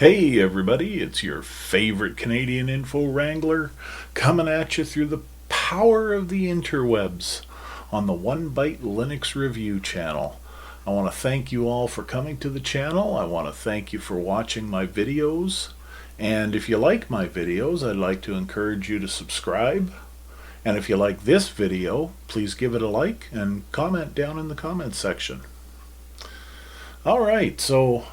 Hey everybody, it's your favorite Canadian info wrangler coming at you through the power of the interwebs on the One Byte Linux Review channel. I want to thank you all for coming to the channel. I want to thank you for watching my videos. And if you like my videos, I'd like to encourage you to subscribe. And if you like this video, please give it a like and comment down in the comments section. Alright, so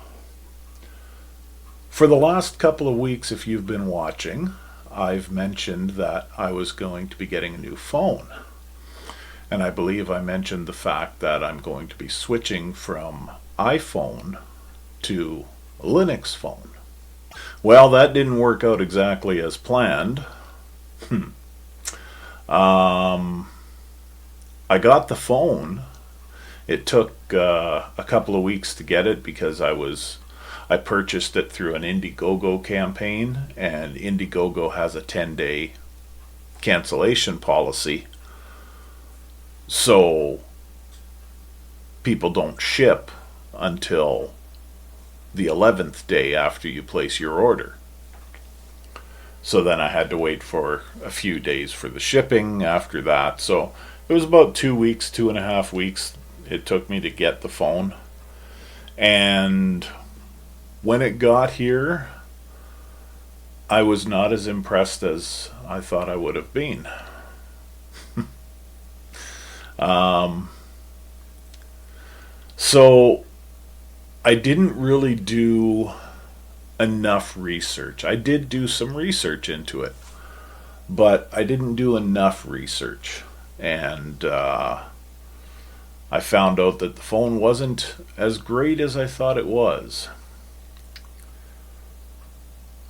for the last couple of weeks, if you've been watching, I've mentioned that I was going to be getting a new phone. And I believe I mentioned the fact that I'm going to be switching from iPhone to a Linux phone. Well, that didn't work out exactly as planned. I got the phone. It took a couple of weeks to get it because I purchased it through an Indiegogo campaign, and Indiegogo has a 10-day cancellation policy, so people don't ship until the 11th day after you place your order. So then I had to wait for a few days for the shipping after that. So it was about 2 weeks, 2.5 weeks it took me to get the phone. And when it got here, I was not as impressed as I thought I would have been. So I didn't really do enough research. I did do some research into it, but I didn't do enough research. And I found out that the phone wasn't as great as I thought it was.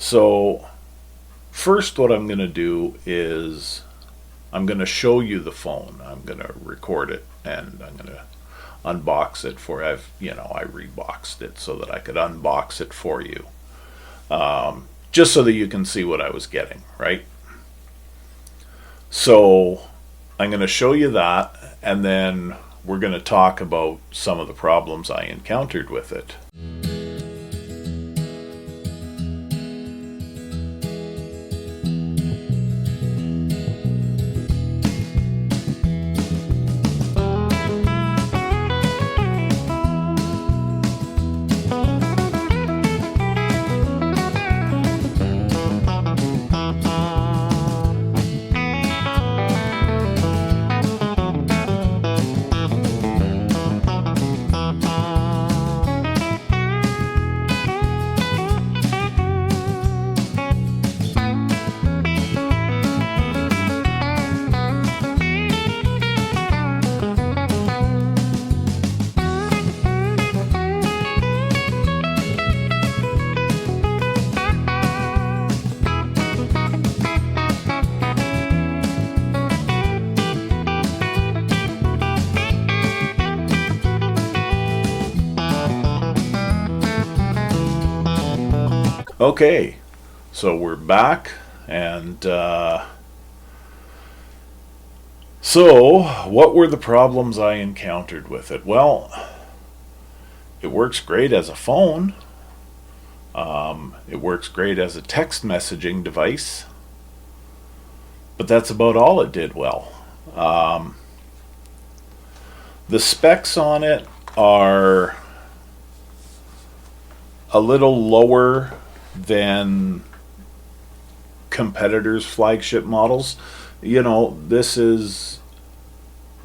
So first, what I'm going to do is I'm going to show you the phone. I'm going to record it and I'm going to unbox it for I reboxed it so that I could unbox it for you, just so that you can see what I was getting, right? So I'm going to show you that, and then we're going to talk about some of the problems I encountered with it. Okay, so we're back, and so what were the problems I encountered with it? Well, it works great as a phone. It works great as a text messaging device, but that's about all it did well. The specs on it are a little lower than competitors' flagship models. You know, this is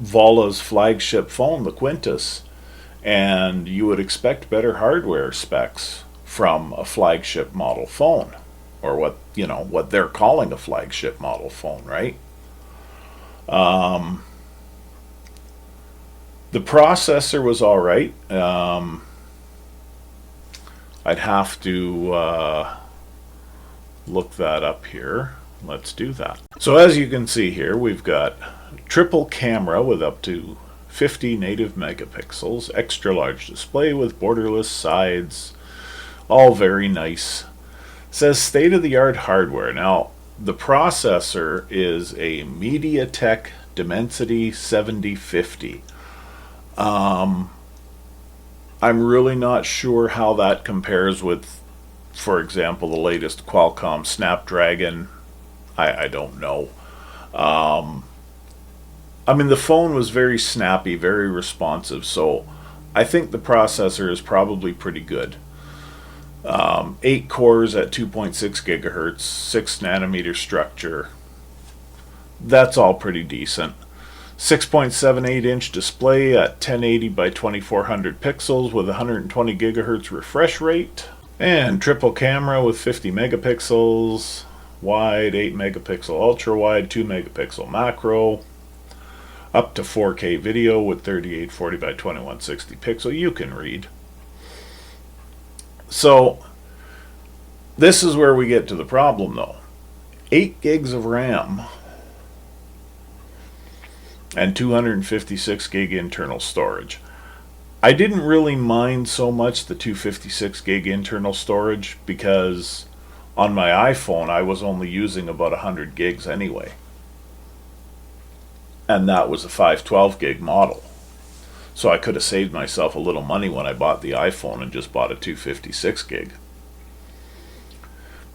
Volla's flagship phone, the Quintus, and you would expect better hardware specs from a flagship model phone, or what they're calling a flagship model phone, right? The processor was all right. I'd have to look that up here. Let's do that. So as you can see here, we've got triple camera with up to 50 native megapixels, extra large display with borderless sides, all very nice. It says state-of-the-art hardware. Now, the processor is a MediaTek Dimensity 7050. I'm really not sure how that compares with for example, the latest Qualcomm Snapdragon. I don't know. I mean, the phone was very snappy, very responsive, so I think the processor is probably pretty good. 8 cores at 2.6 gigahertz, 6 nanometer structure. That's all pretty decent. 6.78 inch display at 1080 by 2400 pixels with 120 gigahertz refresh rate. And triple camera with 50 megapixels, wide, 8 megapixel ultra wide, 2 megapixel macro. Up to 4K video with 3840 by 2160 pixel. You can read. So, this is where we get to the problem though. 8 gigs of RAM and 256 gig internal storage. I didn't really mind so much the 256 gig internal storage because on my iPhone I was only using about 100 gigs anyway. And that was a 512 gig model. So I could have saved myself a little money when I bought the iPhone and just bought a 256 gig.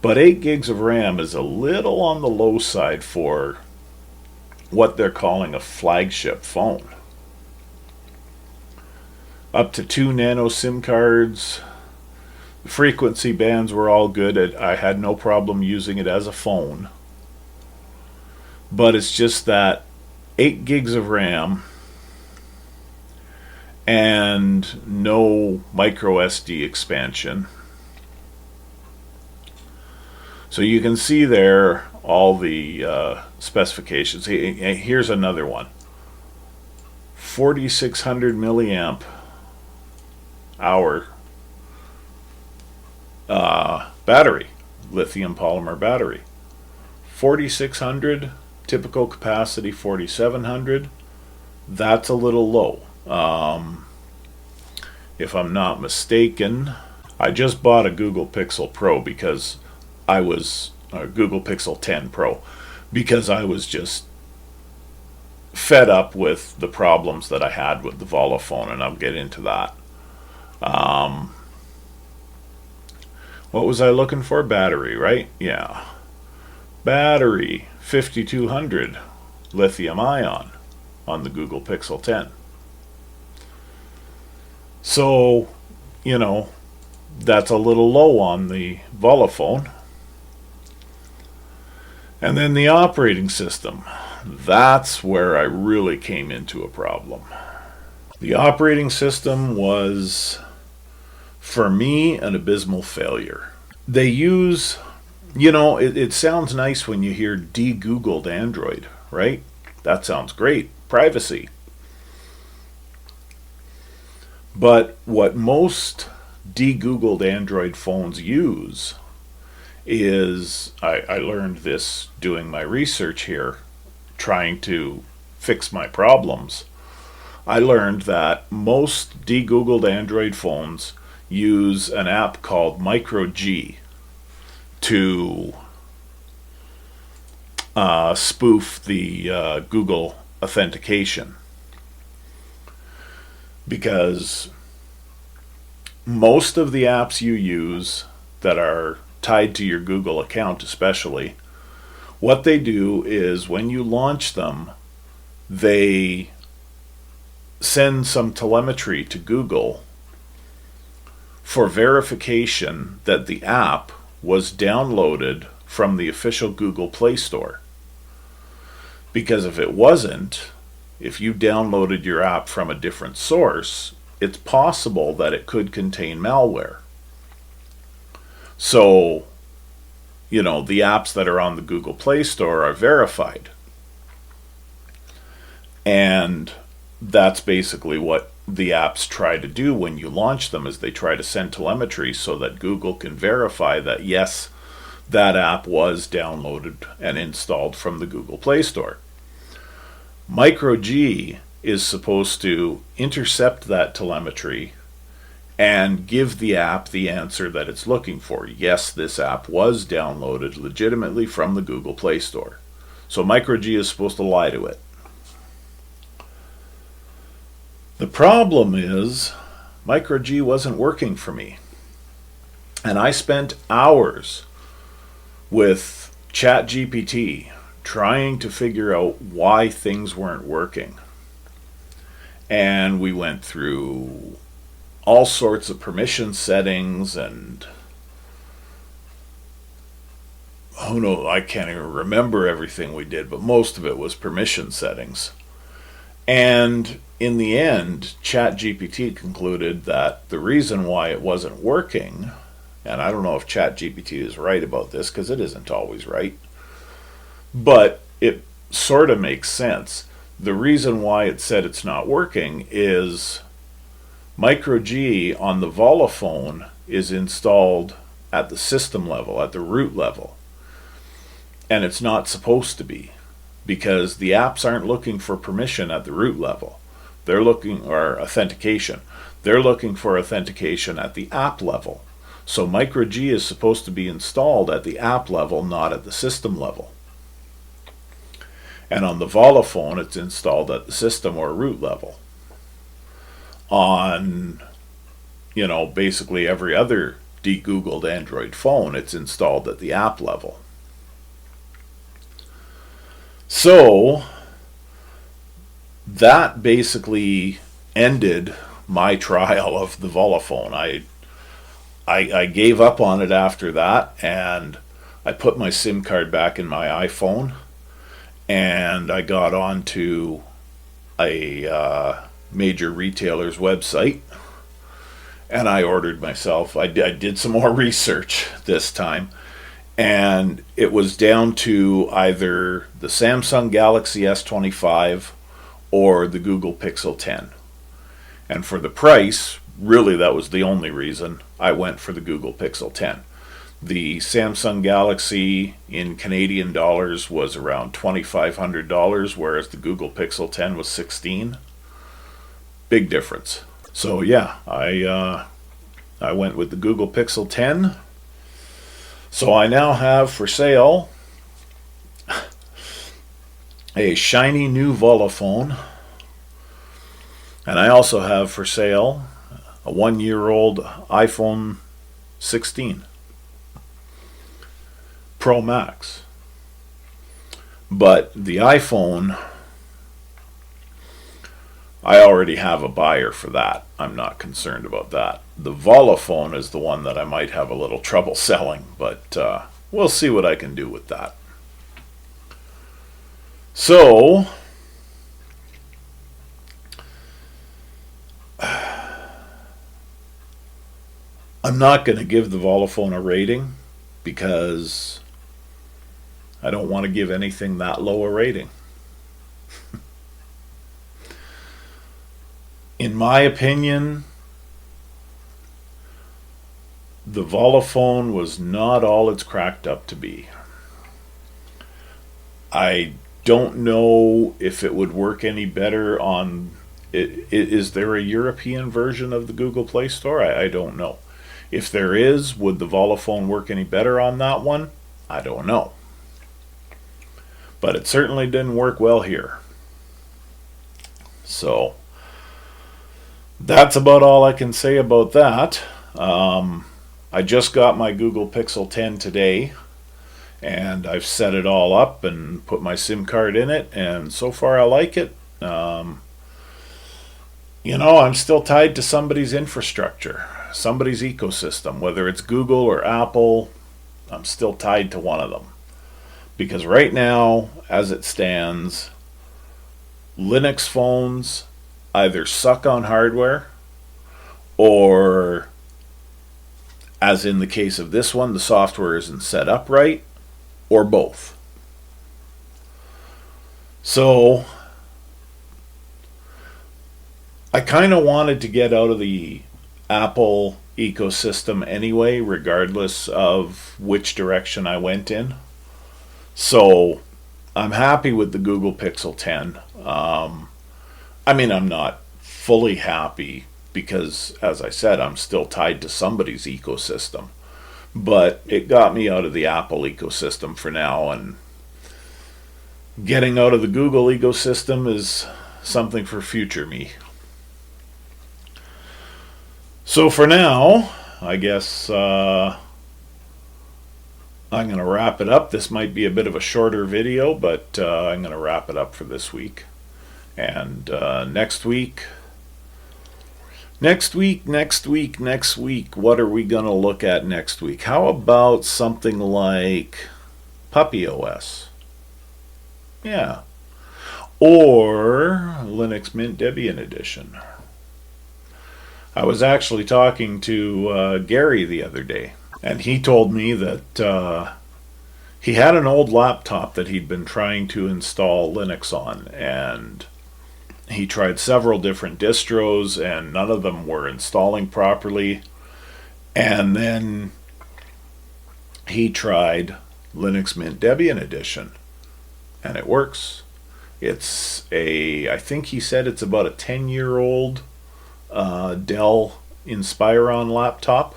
But 8 gigs of RAM is a little on the low side for what they're calling a flagship phone. Up to 2 nano SIM cards. The frequency bands were all good. I had no problem using it as a phone. But it's just that 8 gigs of RAM and no micro SD expansion. So you can see there all the specifications. Here's another one. 4600 milliamp hour battery, lithium polymer battery. 4600, typical capacity 4700. That's a little low. If I'm not mistaken, I just bought a Google Pixel Pro because I was Google Pixel 10 Pro because I was just fed up with the problems that I had with the Volla phone, and I'll get into that. What was I looking for? Battery, right? Yeah. Battery 5200 lithium ion on the Google Pixel 10. So, you know, that's a little low on the Volla phone. And then the operating system. That's where I really came into a problem. The operating system was, for me, an abysmal failure. They use, you know, it sounds nice when you hear de-Googled Android, right? That sounds great. Privacy. But what most de-Googled Android phones use is, I learned this doing my research here, trying to fix my problems. I learned that most de-Googled Android phones use an app called Micro G to spoof the Google authentication. Because most of the apps you use that are tied to your Google account especially, what they do is when you launch them, they send some telemetry to Google for verification that the app was downloaded from the official Google Play Store. Because if it wasn't, if you downloaded your app from a different source, it's possible that it could contain malware. So, you know, the apps that are on the Google Play Store are verified. And that's basically what the apps try to do when you launch them, is they try to send telemetry so that Google can verify that, yes, that app was downloaded and installed from the Google Play Store. Micro G is supposed to intercept that telemetry and give the app the answer that it's looking for. Yes, this app was downloaded legitimately from the Google Play Store. So Micro G is supposed to lie to it. The problem is Micro G wasn't working for me. And I spent hours with ChatGPT trying to figure out why things weren't working. And we went through all sorts of permission settings and who knows, I can't even remember everything we did, but most of it was permission settings. And in the end, ChatGPT concluded that the reason why it wasn't working, and I don't know if ChatGPT is right about this because it isn't always right, but it sort of makes sense. The reason why it said it's not working is Micro G on the Volla phone is installed at the system level, at the root level. And it's not supposed to be, because the apps aren't looking for permission at the root level. They're looking, or authentication. They're looking for authentication at the app level. So Micro G is supposed to be installed at the app level, not at the system level. And on the Volla phone, it's installed at the system or root level. On, basically every other de-Googled Android phone, it's installed at the app level. So that basically ended my trial of the Volla phone. I gave up on it after that, and I put my SIM card back in my iPhone, and I got onto a major retailer's website, and I ordered myself. I did some more research this time, and it was down to either the Samsung Galaxy S25 or the Google Pixel 10. And for the price, really that was the only reason I went for the Google Pixel 10. The Samsung Galaxy in Canadian dollars was around $2,500, whereas the Google Pixel 10 was $16. Big difference. So yeah, I went with the Google Pixel 10. So I now have for sale a shiny new Volla phone, and I also have for sale a 1-year-old iPhone 16 Pro Max. But the iPhone, I already have a buyer for that. I'm not concerned about that. The Volla phone is the one that I might have a little trouble selling, but we'll see what I can do with that. So, I'm not going to give the Volla phone a rating because I don't want to give anything that low a rating. In my opinion, the Volla phone was not all it's cracked up to be. I don't know if it would work any better on... Is there a European version of the Google Play Store? I don't know. If there is, would the Volla phone work any better on that one? I don't know. But it certainly didn't work well here. So that's about all I can say about that. I just got my Google Pixel 10 today, and I've set it all up and put my SIM card in it, and so far I like it. I'm still tied to somebody's infrastructure, somebody's ecosystem, whether it's Google or Apple. I'm still tied to one of them. Because right now, as it stands, Linux phones either suck on hardware, or, as in the case of this one, the software isn't set up right, or both. So, I kind of wanted to get out of the Apple ecosystem anyway, regardless of which direction I went in. So, I'm happy with the Google Pixel 10. I'm not fully happy because, as I said, I'm still tied to somebody's ecosystem. But it got me out of the Apple ecosystem for now, and getting out of the Google ecosystem is something for future me. So for now, I guess I'm going to wrap it up. This might be a bit of a shorter video, but I'm going to wrap it up for this week. And next week, what are we going to look at next week? How about something like Puppy OS? Yeah. Or Linux Mint Debian Edition. I was actually talking to Gary the other day, and he told me that he had an old laptop that he'd been trying to install Linux on, and he tried several different distros, and none of them were installing properly. And then he tried Linux Mint Debian Edition, and it works. It's I think he said it's about a 10-year-old Dell Inspiron laptop.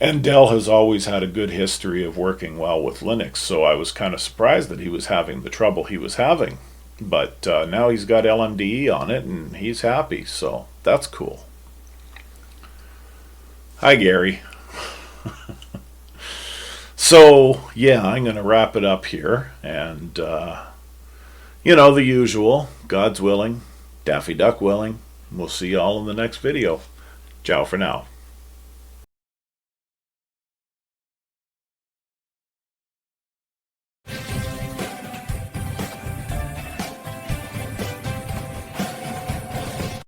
And Dell has always had a good history of working well with Linux, so I was kind of surprised that he was having the trouble he was having. But now he's got LMDE on it, and he's happy, so that's cool. Hi, Gary. So, yeah, I'm going to wrap it up here, and, the usual, God's willing, Daffy Duck willing. We'll see you all in the next video. Ciao for now.